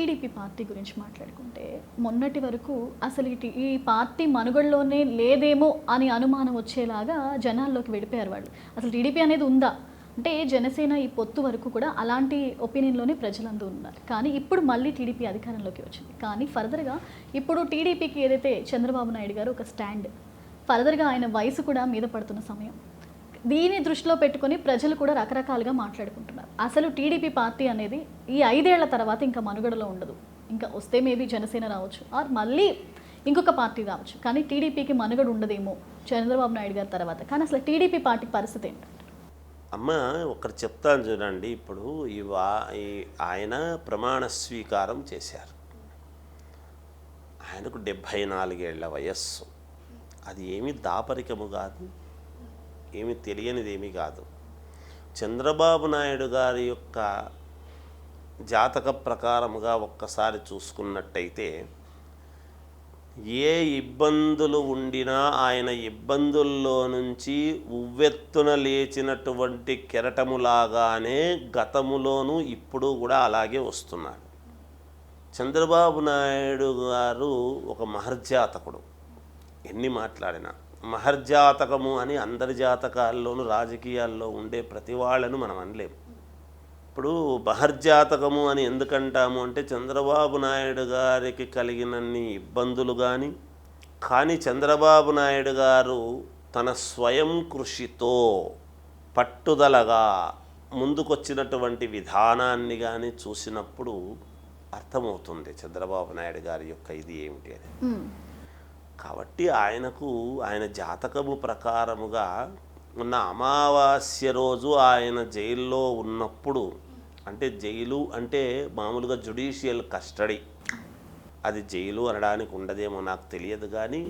TDP party గురించి మాట్లాడుకుంటే మొన్నటి వరకు అసలు ఈ పార్టీ మనుగడలోనే లేదేమో అని అనుమానం వచ్చేలాగా జనాల్లోకి వెళ్ళిపోయారు వాళ్ళు. అసలు టీడీపీ అనేది ఉందా అంటే జనసేన ఈ పొత్తు వరకు కూడా అలాంటి ఒపీనియన్లోనే ప్రజలందరూ ఉన్నారు. కానీ ఇప్పుడు మళ్ళీ టీడీపీ అధికారంలోకి వచ్చింది. కానీ ఫర్దర్గా ఇప్పుడు టీడీపీకి ఏదైతే చంద్రబాబు నాయుడు గారు ఒక స్టాండ్, ఫర్దర్గా ఆయన వయసు కూడా మీద పడుతున్న సమయం, దీన్ని దృష్టిలో పెట్టుకొని ప్రజలు కూడా రకరకాలుగా మాట్లాడుకుంటున్నారు. అసలు టీడీపీ పార్టీ అనేది ఈ 5 ఏళ్ల తర్వాత ఇంకా మనుగడలో ఉండదు. ఇంకా వస్తే మేబీ జనసేన రావచ్చు, ఆర్ మళ్ళీ ఇంకొక పార్టీ రావచ్చు. కానీ టీడీపీకి మనుగడ ఉండదేమో చంద్రబాబు నాయుడు గారి తర్వాత. కానీ అసలు టీడీపీ పార్టీ పరిస్థితి ఏంటంటే, అమ్మ ఒకటి చెప్తాను చూడండి. ఇప్పుడు ఆయన ప్రమాణ స్వీకారం చేశారు. ఆయనకు 74 ఏళ్ల వయస్సు. అది ఏమీ దాపరికము కాదు, ఏమి తెలియనిది ఏమీ కాదు. చంద్రబాబు నాయుడు గారి యొక్క జాతక ప్రకారముగా ఒక్కసారి చూసుకున్నట్టయితే ఏ ఇబ్బందులు ఉండినా ఆయన ఇబ్బందుల్లో నుంచి ఉవ్వెత్తున లేచినటువంటి కెరటములాగానే గతములోనూ ఇప్పుడు కూడా అలాగే వస్తున్నాడు. చంద్రబాబు నాయుడు గారు ఒక మహర్జాతకుడు. ఎన్ని మాట్లాడినా మహర్జాతకము అని అందరి జాతకాల్లోనూ రాజకీయాల్లో ఉండే ప్రతి వాళ్ళను మనం అనలేము. ఇప్పుడు మహర్జాతకము అని ఎందుకంటాము అంటే చంద్రబాబు నాయుడు గారికి కలిగినన్ని ఇబ్బందులు కానీ చంద్రబాబు నాయుడు గారు తన స్వయం కృషితో పట్టుదలగా ముందుకొచ్చినటువంటి విధానాన్ని కానీ చూసినప్పుడు అర్థమవుతుంది చంద్రబాబు నాయుడు గారి యొక్క ఇది ఏమిటి అని. కాబట్టి ఆయన జాతకము ప్రకారముగా ఉన్న అమావాస్య రోజు ఆయన జైల్లో ఉన్నప్పుడు, అంటే జైలు అంటే మామూలుగా జ్యుడిషియల్ కస్టడీ, అది జైలు అనడానికి ఉండదేమో నాకు తెలియదు, కానీ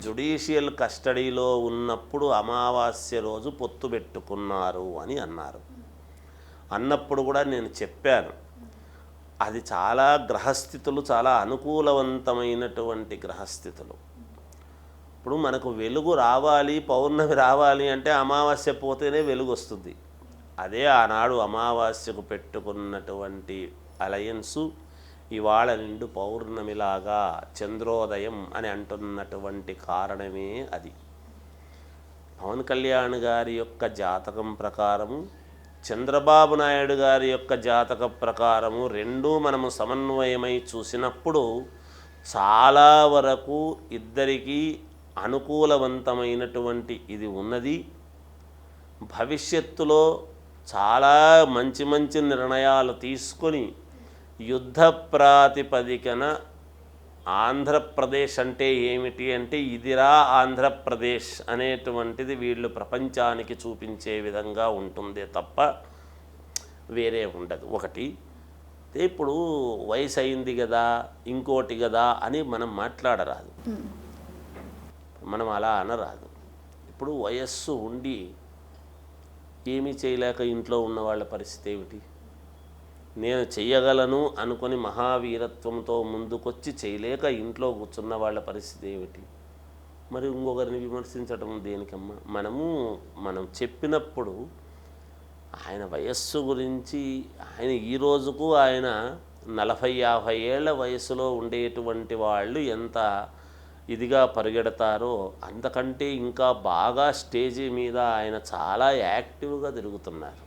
జ్యుడిషియల్ కస్టడీలో ఉన్నప్పుడు అమావాస్య రోజు పొత్తు పెట్టుకున్నారు అని అన్నారు. అన్నప్పుడు కూడా నేను చెప్పాను, అది చాలా గ్రహస్థితులు చాలా అనుకూలవంతమైనటువంటి గ్రహస్థితులు. ఇప్పుడు మనకు వెలుగు రావాలి, పౌర్ణమి రావాలి అంటే అమావాస్య పోతేనే వెలుగు వస్తుంది. అదే ఆనాడు అమావాస్యకు పెట్టుకున్నటువంటి అలయన్సు ఇవాళ నిండు పౌర్ణమిలాగా చంద్రోదయం అని అంటున్నటువంటి కారణమే అది. పవన్ కళ్యాణ్ గారి యొక్క జాతకం ప్రకారము, చంద్రబాబు నాయుడు గారి యొక్క జాతక ప్రకారము రెండూ మనము సమన్వయమై చూసినప్పుడు చాలా వరకు ఇద్దరికీ అనుకూలవంతమైనటువంటి ఇది ఉన్నది. భవిష్యత్తులో చాలా మంచి మంచి నిర్ణయాలు తీసుకొని యుద్ధ ప్రాతిపదికన ఆంధ్రప్రదేశ్ అంటే ఏమిటి అంటే ఇదిరా ఆంధ్రప్రదేశ్ అనేటువంటిది వీళ్ళు ప్రపంచానికి చూపించే విధంగా ఉంటుందే తప్ప వేరే ఉండదు. ఒకటి ఇప్పుడు వయసు అయింది కదా, ఇంకోటి కదా అని మనం మాట్లాడరాదు, మనం అలా అనరాదు. ఇప్పుడు వయస్సు ఉండి ఏమీ చేయలేక ఇంట్లో ఉన్న వాళ్ళ పరిస్థితి ఏమిటి? నేను చెయ్యగలను అనుకొని మహావీరత్వంతో ముందుకొచ్చి చేయలేక ఇంట్లో కూర్చున్న వాళ్ళ పరిస్థితి ఏమిటి? మరి ఇంకొకరిని విమర్శించడం దేనికమ్మా? మనం చెప్పినప్పుడు ఆయన వయస్సు గురించి, ఆయన ఈ రోజుకు ఆయన 40-50 ఏళ్ల వయసులో ఉండేటువంటి వాళ్ళు ఎంత ఇదిగా పరిగెడతారో అంతకంటే ఇంకా బాగా స్టేజీ మీద ఆయన చాలా యాక్టివ్గా తిరుగుతున్నారు.